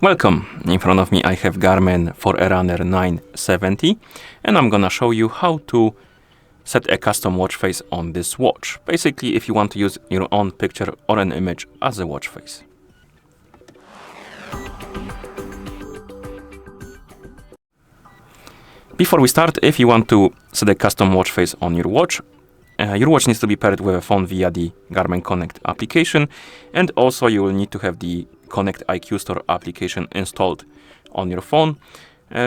Welcome! In front of me I have Garmin Forerunner 970 and I'm gonna show you how to set a custom watch face on this watch. Basically, if you want to use your own picture or an image as a watch face. Before we start, if you want to set a custom watch face on your watch needs to be paired with a phone via the Garmin Connect application, and also you will need to have the Connect IQ Store application installed on your phone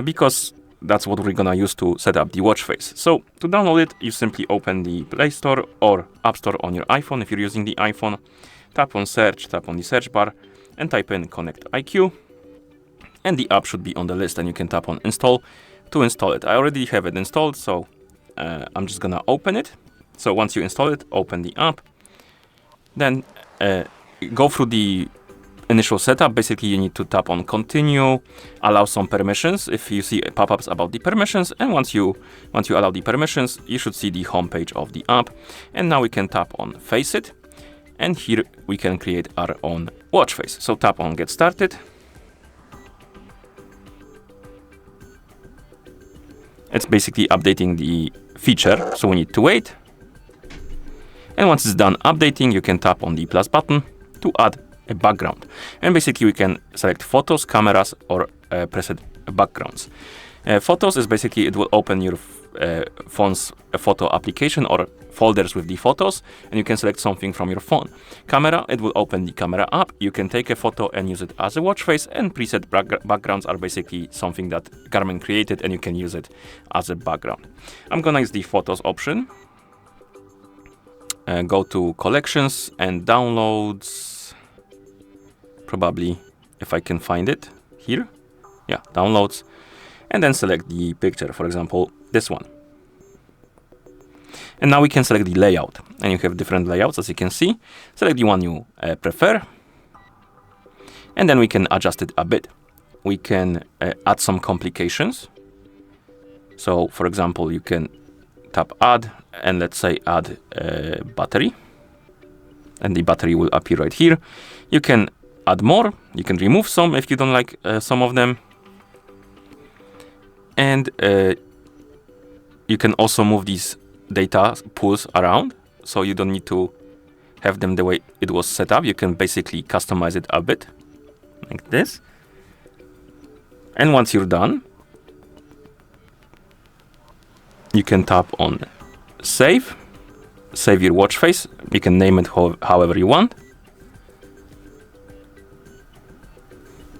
because that's what we're gonna use to set up the watch face. So to download it, you simply open the Play Store or App Store on your iPhone if you're using the iPhone. Tap on search, tap on the search bar and type in Connect IQ, and the app should be on the list, and you can tap on install to install it. I already have it installed, so I'm just gonna open it. So once you install it, open the app, then go through the initial setup. Basically, you need to tap on continue, allow some permissions if you see pop-ups about the permissions, and once you allow the permissions, you should see the home page of the app. And now we can tap on face it, and here we can create our own watch face. So tap on get started. It's basically updating the feature, so we need to wait. And once it's done updating, you can tap on the plus button to add a background. And basically we can select photos, cameras, or preset backgrounds. Photos is basically, it will open your phone's photo application or folders with the photos, and you can select something from your phone. Camera, it will open the camera app. You can take a photo and use it as a watch face, and preset backgrounds are basically something that Garmin created and you can use it as a background. I'm gonna use the photos option. Go to collections and downloads, probably if I can find it here. Yeah, downloads, and then select the picture, for example, this one. And now we can select the layout, and you have different layouts as you can see. Select the one you prefer, and then we can adjust it a bit. We can add some complications. So for example, you can tap add, and let's say add battery, and the battery will appear right here. You can add more, you can remove some if you don't like some of them, and you can also move these data pools around, so you don't need to have them the way it was set up. You can basically customize it a bit like this, and once you're done, you can tap on save your watch face. You can name it however you want.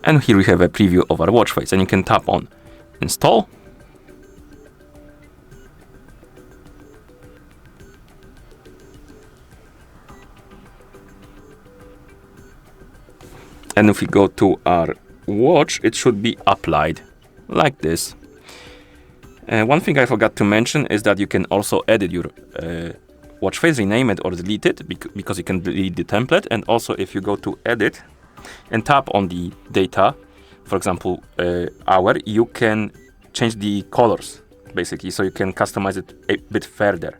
And here we have a preview of our watch face, and you can tap on install. And if we go to our watch, it should be applied like this. One thing I forgot to mention is that you can also edit your watch face, rename it or delete it, because you can delete the template. And also if you go to edit and tap on the data, for example hour, you can change the colors basically, so you can customize it a bit further.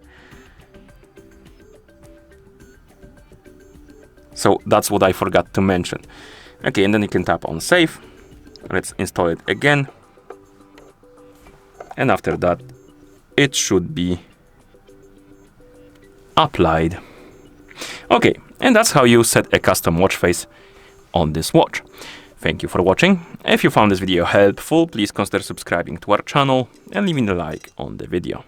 So that's what I forgot to mention. Okay, and then you can tap on save. Let's install it again. And after that, it should be applied. Okay, and that's how you set a custom watch face on this watch. Thank you for watching. If you found this video helpful, please consider subscribing to our channel and leaving a like on the video.